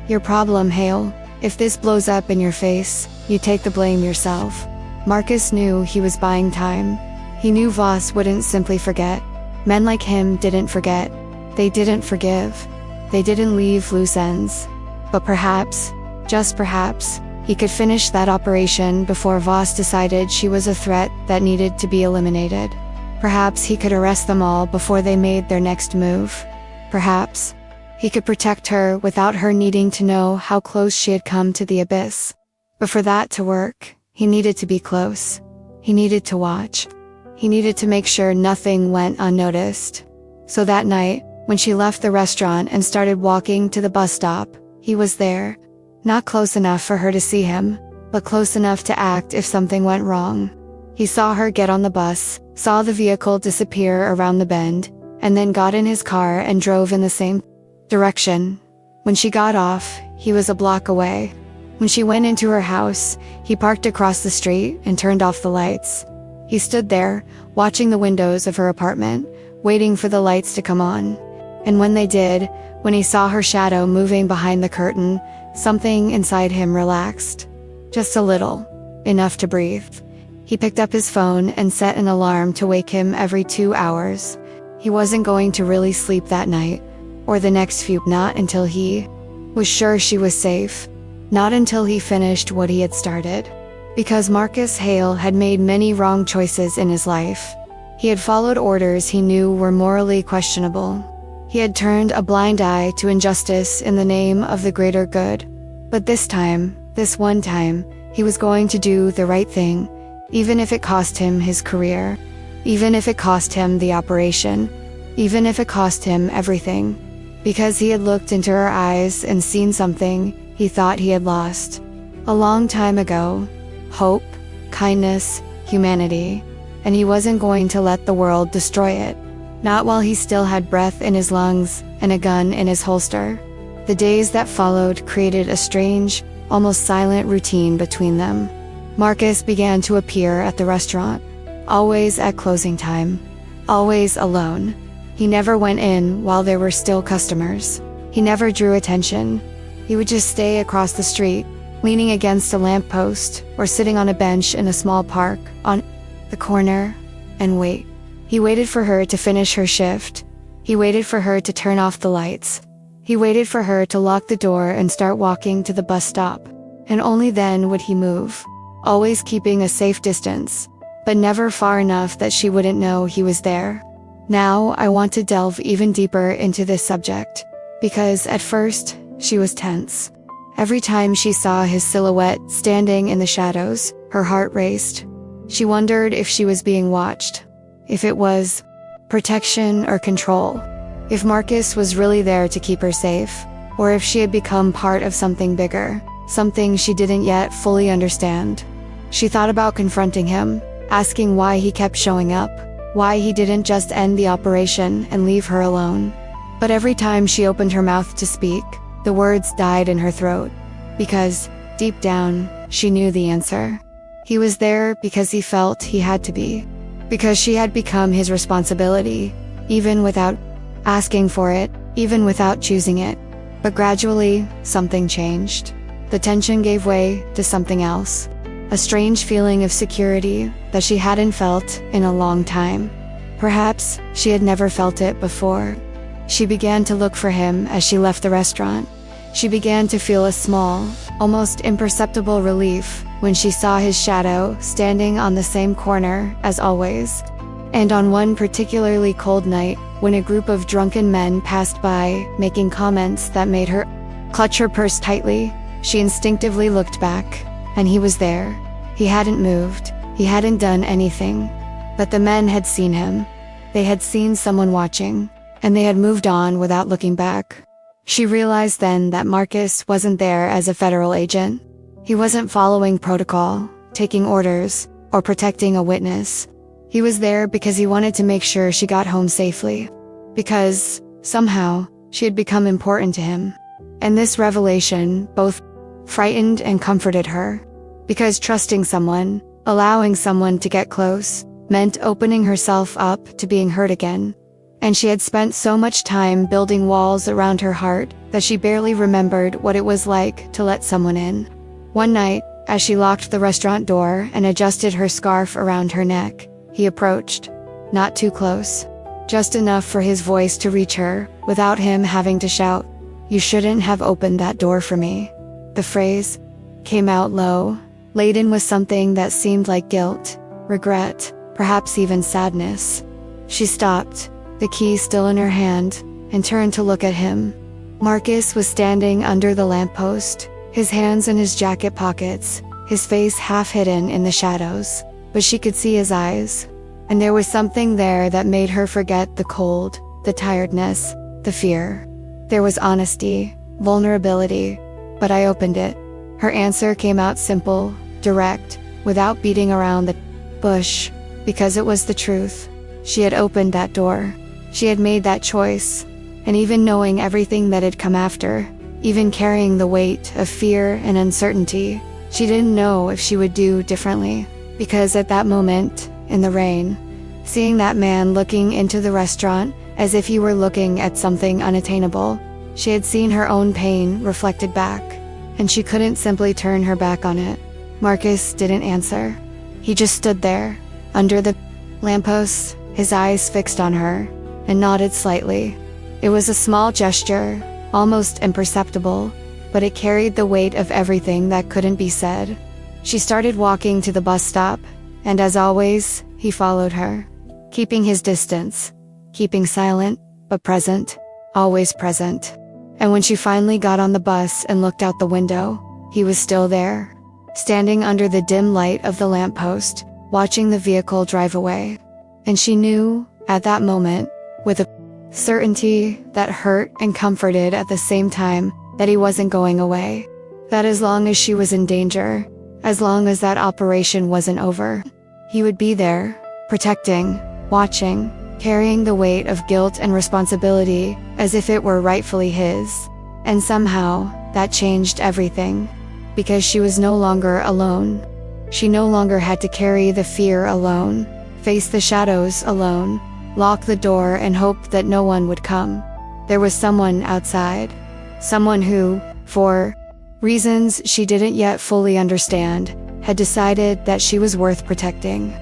"Your problem, Hale. If this blows up in your face, you take the blame yourself." Marcus knew he was buying time. He knew Voss wouldn't simply forget. Men like him didn't forget. They didn't forgive. They didn't leave loose ends. But perhaps, just perhaps, he could finish that operation before Voss decided she was a threat that needed to be eliminated. Perhaps he could arrest them all before they made their next move. Perhaps he could protect her without her needing to know how close she had come to the abyss. But for that to work, he needed to be close. He needed to watch. He needed to make sure nothing went unnoticed. So that night, when she left the restaurant and started walking to the bus stop, he was there. Not close enough for her to see him, but close enough to act if something went wrong. He saw her get on the bus, saw the vehicle disappear around the bend, and then got in his car and drove in the same direction. When she got off, he was a block away. When she went into her house, he parked across the street and turned off the lights. He stood there, watching the windows of her apartment, waiting for the lights to come on. And when they did, when he saw her shadow moving behind the curtain, something inside him relaxed. Just a little. Enough to breathe. He picked up his phone and set an alarm to wake him every 2 hours. He wasn't going to really sleep that night, or the next few, not until he was sure she was safe. Not until he finished what he had started. Because Marcus Hale had made many wrong choices in his life. He had followed orders he knew were morally questionable. He had turned a blind eye to injustice in the name of the greater good. But this time, this one time, he was going to do the right thing, even if it cost him his career, even if it cost him the operation, even if it cost him everything. Because he had looked into her eyes and seen something he thought he had lost a long time ago. Hope, kindness, humanity. And he wasn't going to let the world destroy it. Not while he still had breath in his lungs and a gun in his holster. The days that followed created a strange, almost silent routine between them. Marcus began to appear at the restaurant, always at closing time, always alone. He never went in while there were still customers. He never drew attention. He would just stay across the street, leaning against a lamppost or sitting on a bench in a small park on the corner, and wait. He waited for her to finish her shift. He waited for her to turn off the lights. He waited for her to lock the door and start walking to the bus stop. And only then would he move, always keeping a safe distance, but never far enough that she wouldn't know he was there. Now I want to delve even deeper into this subject, because at first, she was tense. Every time she saw his silhouette standing in the shadows, her heart raced. She wondered if she was being watched, if it was protection or control, if Marcus was really there to keep her safe, or if she had become part of something bigger, something she didn't yet fully understand. She thought about confronting him, asking why he kept showing up, why he didn't just end the operation and leave her alone. But every time she opened her mouth to speak, the words died in her throat, because, deep down, she knew the answer. He was there because he felt he had to be, because she had become his responsibility, even without asking for it, even without choosing it. But gradually, something changed. The tension gave way to something else, a strange feeling of security that she hadn't felt in a long time. Perhaps she had never felt it before. She began to look for him as she left the restaurant. She began to feel a small, almost imperceptible relief when she saw his shadow standing on the same corner as always. And on one particularly cold night, when a group of drunken men passed by, making comments that made her clutch her purse tightly, she instinctively looked back. And he was there. He hadn't moved. He hadn't done anything. But the men had seen him. They had seen someone watching. And they had moved on without looking back. She realized then that Marcus wasn't there as a federal agent. He wasn't following protocol, taking orders, or protecting a witness. He was there because he wanted to make sure she got home safely. Because, somehow, she had become important to him. And this revelation both frightened and comforted her. Because trusting someone, allowing someone to get close, meant opening herself up to being hurt again. And she had spent so much time building walls around her heart that she barely remembered what it was like to let someone in. One night, as she locked the restaurant door and adjusted her scarf around her neck, he approached. Not too close. Just enough for his voice to reach her, without him having to shout, "You shouldn't have opened that door for me." The phrase came out low, laden with something that seemed like guilt, regret, perhaps even sadness. She stopped, the key still in her hand, and turned to look at him. Marcus was standing under the lamppost, his hands in his jacket pockets, his face half hidden in the shadows, but she could see his eyes. And there was something there that made her forget the cold, the tiredness, the fear. There was honesty, vulnerability, but I opened it. Her answer came out simple, direct, without beating around the bush, because it was the truth. She had opened that door. She had made that choice, and even knowing everything that had come after, even carrying the weight of fear and uncertainty, she didn't know if she would do differently, because at that moment, in the rain, seeing that man looking into the restaurant as if he were looking at something unattainable, she had seen her own pain reflected back, and she couldn't simply turn her back on it. Marcus didn't answer. He just stood there, under the lamppost, his eyes fixed on her, and nodded slightly. It was a small gesture, almost imperceptible, but it carried the weight of everything that couldn't be said. She started walking to the bus stop, and as always, he followed her, keeping his distance, keeping silent, but present, always present. And when she finally got on the bus and looked out the window, he was still there, standing under the dim light of the lamppost, watching the vehicle drive away. And she knew, at that moment, with a certainty that hurt and comforted at the same time, that he wasn't going away. That as long as she was in danger, as long as that operation wasn't over, he would be there, protecting, watching, carrying the weight of guilt and responsibility as if it were rightfully his. And somehow, that changed everything. Because she was no longer alone. She no longer had to carry the fear alone, face the shadows alone, lock the door and hope that no one would come. There was someone outside. Someone who, for reasons she didn't yet fully understand, had decided that she was worth protecting.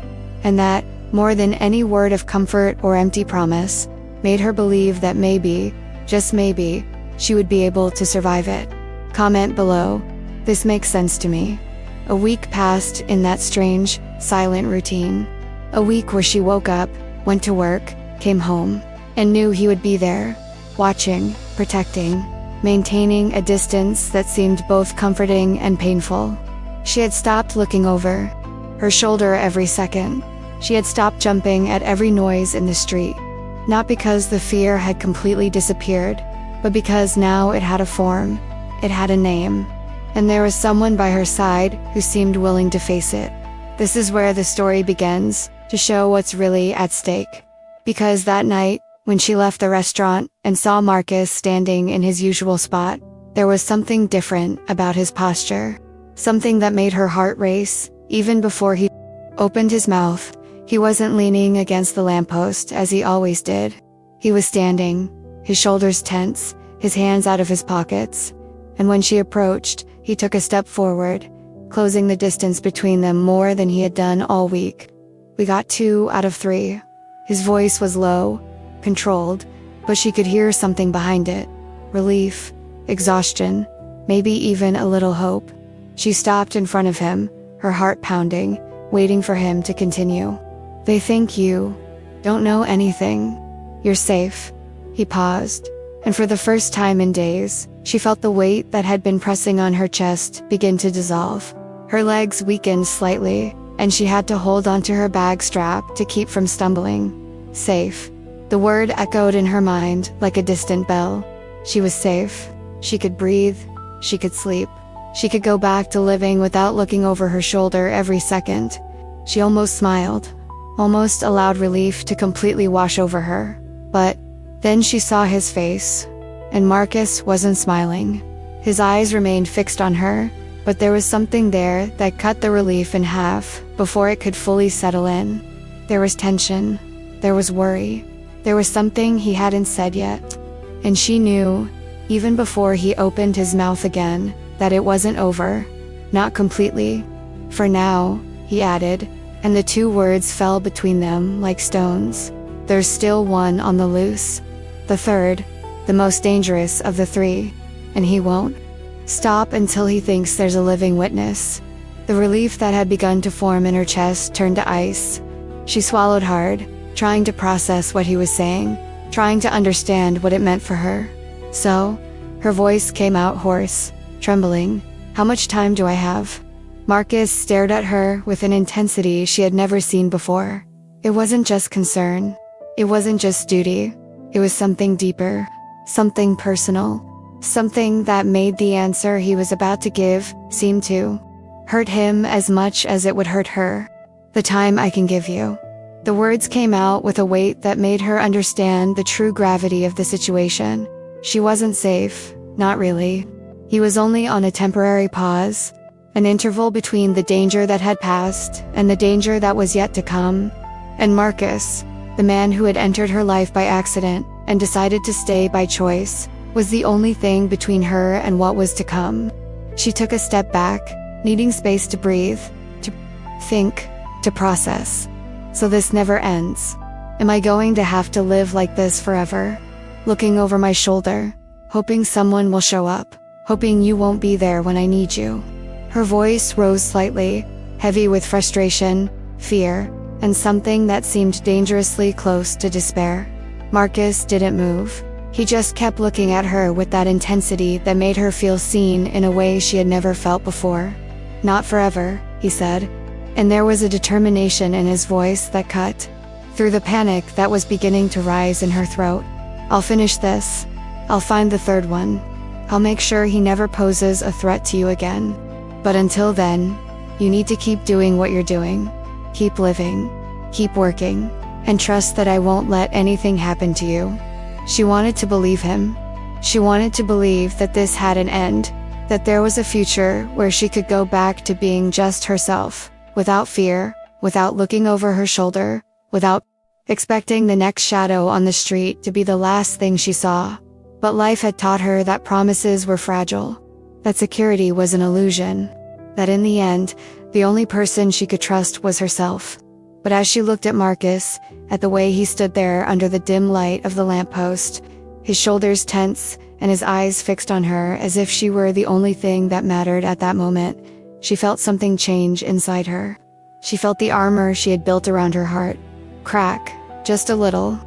And that, more than any word of comfort or empty promise, made her believe that maybe, just maybe, she would be able to survive it. Comment below. This makes sense to me. A week passed in that strange, silent routine. A week where she woke up, went to work, came home, and knew he would be there, watching, protecting, maintaining a distance that seemed both comforting and painful. She had stopped looking over her shoulder every second. She had stopped jumping at every noise in the street. Not because the fear had completely disappeared, but because now it had a form, it had a name, and there was someone by her side who seemed willing to face it. This is where the story begins, to show what's really at stake. Because that night, when she left the restaurant and saw Marcus standing in his usual spot, there was something different about his posture. Something that made her heart race, even before he opened his mouth. He wasn't leaning against the lamppost as he always did. He was standing, his shoulders tense, his hands out of his pockets. And when she approached, he took a step forward, closing the distance between them more than he had done all week. "We got 2 out of 3. His voice was low, controlled, but she could hear something behind it. Relief, exhaustion, maybe even a little hope. She stopped in front of him, her heart pounding, waiting for him to continue. "They think you Don't know anything. You're safe." He paused, and for the first time in days, she felt the weight that had been pressing on her chest begin to dissolve. Her legs weakened slightly, and she had to hold onto her bag strap to keep from stumbling. Safe. The word echoed in her mind like a distant bell. She was safe. She could breathe. She could sleep. She could go back to living without looking over her shoulder every second. She almost smiled, almost allowed relief to completely wash over her. But then she saw his face, and Marcus wasn't smiling. His eyes remained fixed on her, but there was something there that cut the relief in half before it could fully settle in. There was tension. There was worry. There was something he hadn't said yet. And she knew, even before he opened his mouth again, that it wasn't over. Not completely. For now, he added, and the two words fell between them like stones. There's still one on the loose. The third, the most dangerous of the three. And he won't stop until he thinks there's a living witness. The relief that had begun to form in her chest turned to ice. She swallowed hard, trying to process what he was saying, trying to understand what it meant for her. So, her voice came out hoarse, trembling. "How much time do I have?" Marcus stared at her with an intensity she had never seen before. It wasn't just concern. It wasn't just duty. It was something deeper, something personal, something that made the answer he was about to give seem to hurt him as much as it would hurt her. "The time I can give you." The words came out with a weight that made her understand the true gravity of the situation. She wasn't safe, not really. He was only on a temporary pause, an interval between the danger that had passed and the danger that was yet to come. And Marcus, the man who had entered her life by accident and decided to stay by choice, was the only thing between her and what was to come. She took a step back, needing space to breathe, to think, to process. So this never ends. Am I going to have to live like this forever? Looking over my shoulder, hoping someone will show up, hoping you won't be there when I need you. Her voice rose slightly, heavy with frustration, fear, and something that seemed dangerously close to despair. Marcus didn't move. He just kept looking at her with that intensity that made her feel seen in a way she had never felt before. "Not forever," he said, and there was a determination in his voice that cut through the panic that was beginning to rise in her throat. "I'll finish this. I'll find the third one. I'll make sure he never poses a threat to you again. But until then, you need to keep doing what you're doing. Keep living. Keep working. And trust that I won't let anything happen to you." She wanted to believe him. She wanted to believe that this had an end, that there was a future where she could go back to being just herself, without fear, without looking over her shoulder, without expecting the next shadow on the street to be the last thing she saw. But life had taught her that promises were fragile, that security was an illusion, that in the end, the only person she could trust was herself. But as she looked at Marcus, at the way he stood there under the dim light of the lamppost, his shoulders tense and his eyes fixed on her as if she were the only thing that mattered at that moment, she felt something change inside her. She felt the armor she had built around her heart crack, just a little,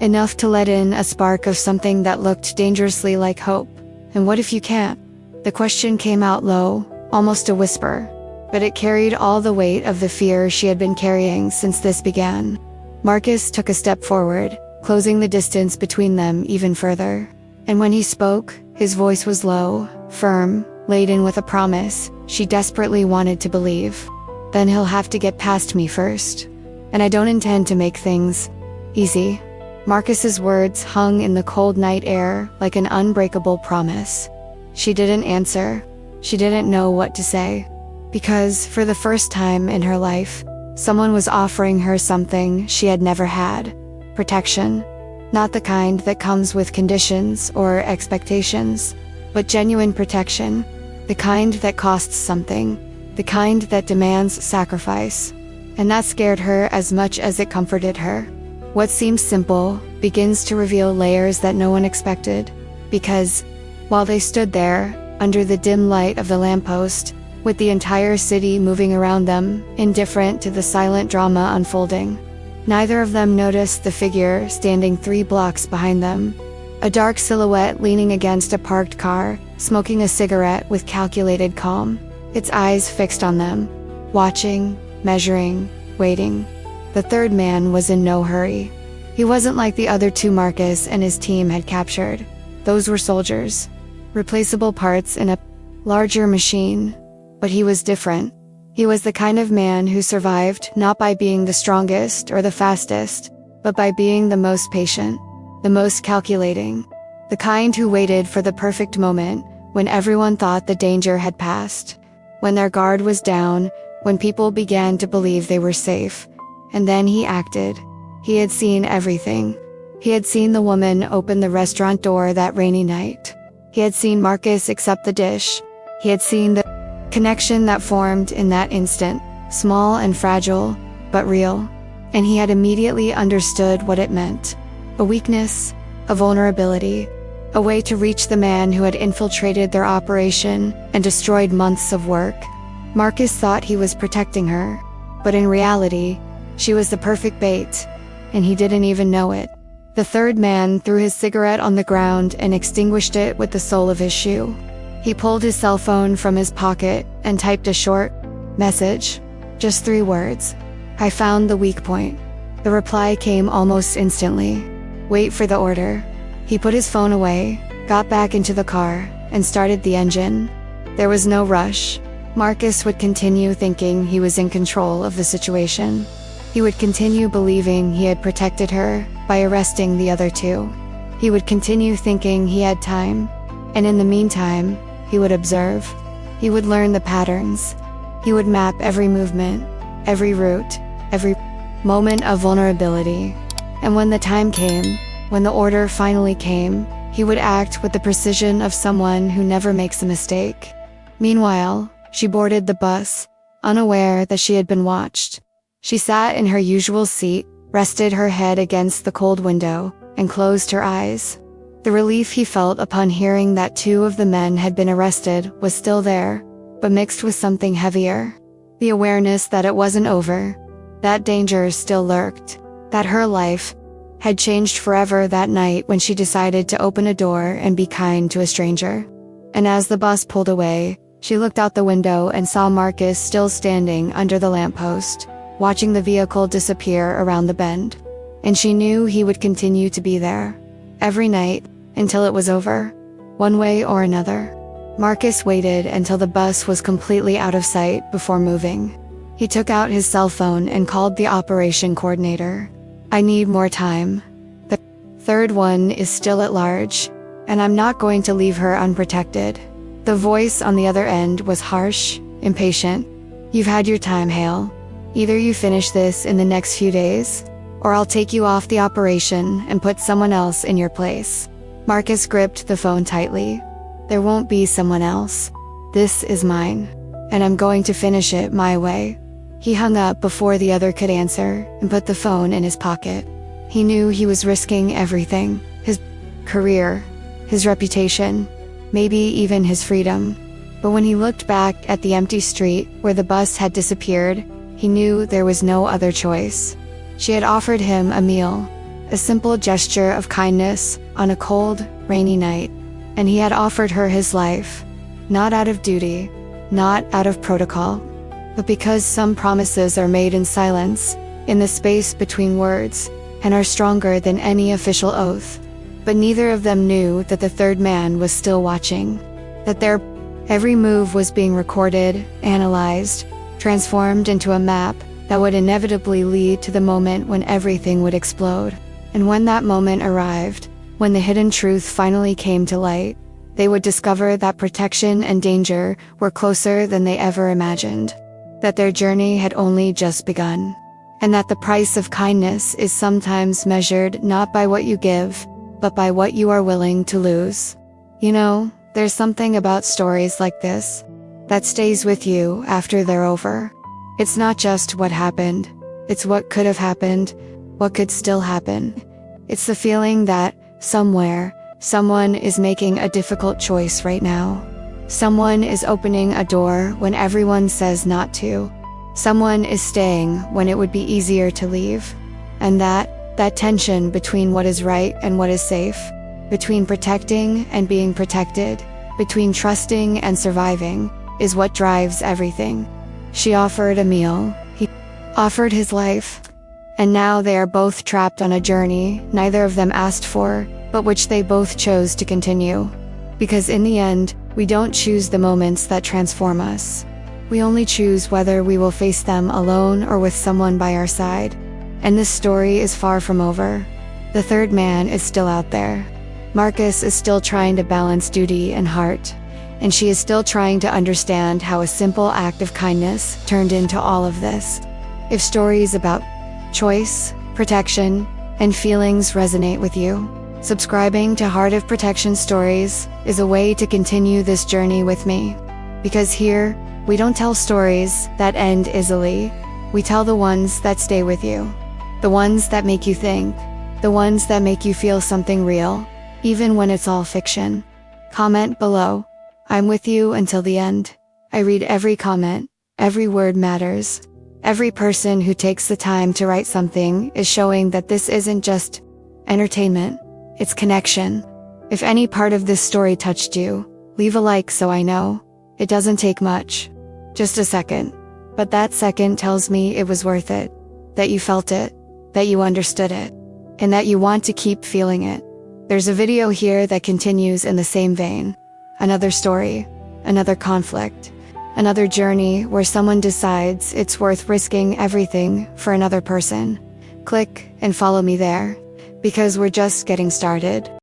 enough to let in a spark of something that looked dangerously like hope. "And what if you can't?" The question came out low, almost a whisper, but it carried all the weight of the fear she had been carrying since this began. Marcus took a step forward, closing the distance between them even further. And when he spoke, his voice was low, firm, laden with a promise she desperately wanted to believe. "Then he'll have to get past me first. And I don't intend to make things easy." Marcus's words hung in the cold night air like an unbreakable promise. She didn't answer. She didn't know what to say. Because, for the first time in her life, someone was offering her something she had never had. Protection. Not the kind that comes with conditions or expectations, but genuine protection. The kind that costs something. The kind that demands sacrifice. And that scared her as much as it comforted her. What seems simple begins to reveal layers that no one expected. Because, while they stood there, under the dim light of the lamppost, with the entire city moving around them, indifferent to the silent drama unfolding, Neither of them noticed the figure standing 3 blocks behind them. A dark silhouette leaning against a parked car, smoking a cigarette with calculated calm, its eyes fixed on them, watching, measuring, waiting. The third man was in no hurry. He wasn't like the other 2 Marcus and his team had captured. Those were soldiers, replaceable parts in a larger machine. But he was different. He was the kind of man who survived not by being the strongest or the fastest, but by being the most patient, the most calculating, the kind who waited for the perfect moment when everyone thought the danger had passed, when their guard was down, when people began to believe they were safe. And then he acted. He had seen everything. He had seen the woman open the restaurant door that rainy night. He had seen Marcus accept the dish. He had seen the connection that formed in that instant, small and fragile, but real. And he had immediately understood what it meant. A weakness, a vulnerability, a way to reach the man who had infiltrated their operation and destroyed months of work. Marcus thought he was protecting her, but in reality, she was the perfect bait, and he didn't even know it. The third man threw his cigarette on the ground and extinguished it with the sole of his shoe. He pulled his cell phone from his pocket and typed a short message. Just 3 words. I found the weak point. The reply came almost instantly. Wait for the order. He put his phone away, got back into the car, and started the engine. There was no rush. Marcus would continue thinking he was in control of the situation. He would continue believing he had protected her by arresting the other 2. He would continue thinking he had time. And in the meantime, he would observe. He would learn the patterns. He would map every movement, every route, every moment of vulnerability. And when the time came, when the order finally came, he would act with the precision of someone who never makes a mistake. Meanwhile, she boarded the bus, unaware that she had been watched. She sat in her usual seat, rested her head against the cold window, and closed her eyes. The relief he felt upon hearing that 2 of the men had been arrested was still there, but mixed with something heavier. The awareness that it wasn't over, that danger still lurked, that her life had changed forever that night when she decided to open a door and be kind to a stranger. And as the bus pulled away, she looked out the window and saw Marcus still standing under the lamppost, watching the vehicle disappear around the bend. And she knew he would continue to be there, every night, until it was over, one way or another. Marcus waited until the bus was completely out of sight before moving. He took out his cell phone and called the operation coordinator. I need more time. The third one is still at large, and I'm not going to leave her unprotected. The voice on the other end was harsh, impatient. You've had your time, Hale. Either you finish this in the next few days, or I'll take you off the operation and put someone else in your place. Marcus gripped the phone tightly. There won't be someone else. This is mine, and I'm going to finish it my way. He hung up before the other could answer and put the phone in his pocket. He knew he was risking everything, his career, his reputation, maybe even his freedom. But when he looked back at the empty street where the bus had disappeared, he knew there was no other choice. She had offered him a meal, a simple gesture of kindness on a cold, rainy night, and he had offered her his life, not out of duty, not out of protocol, but because some promises are made in silence, in the space between words, and are stronger than any official oath. But neither of them knew that the third man was still watching, that their every move was being recorded, analyzed, transformed into a map that would inevitably lead to the moment when everything would explode. And when that moment arrived, when the hidden truth finally came to light, they would discover that protection and danger were closer than they ever imagined, that their journey had only just begun, and that the price of kindness is sometimes measured not by what you give, but by what you are willing to lose. You know, there's something about stories like this that stays with you after they're over. It's not just what happened, it's what could have happened, what could still happen. It's the feeling that, somewhere, someone is making a difficult choice right now. Someone is opening a door when everyone says not to. Someone is staying when it would be easier to leave. And that tension between what is right and what is safe, between protecting and being protected, between trusting and surviving, is what drives everything. She offered a meal, he offered his life, and now they are both trapped on a journey neither of them asked for, but which they both chose to continue. Because in the end, we don't choose the moments that transform us. We only choose whether we will face them alone or with someone by our side. And this story is far from over. The third man is still out there. Marcus is still trying to balance duty and heart, and she is still trying to understand how a simple act of kindness turned into all of this. If stories about choice, protection, and feelings resonate with you, subscribing to Heart of Protection Stories is a way to continue this journey with me. Because here, we don't tell stories that end easily. We tell the ones that stay with you. The ones that make you think. The ones that make you feel something real, even when it's all fiction. Comment below. I'm with you until the end. I read every comment. Every word matters. Every person who takes the time to write something is showing that this isn't just entertainment. It's connection. If any part of this story touched you, leave a like so I know. It doesn't take much. Just a second. But that second tells me it was worth it. That you felt it. That you understood it. And that you want to keep feeling it. There's a video here that continues in the same vein. Another story. Another conflict. Another journey where someone decides it's worth risking everything for another person. Click and follow me there. Because we're just getting started.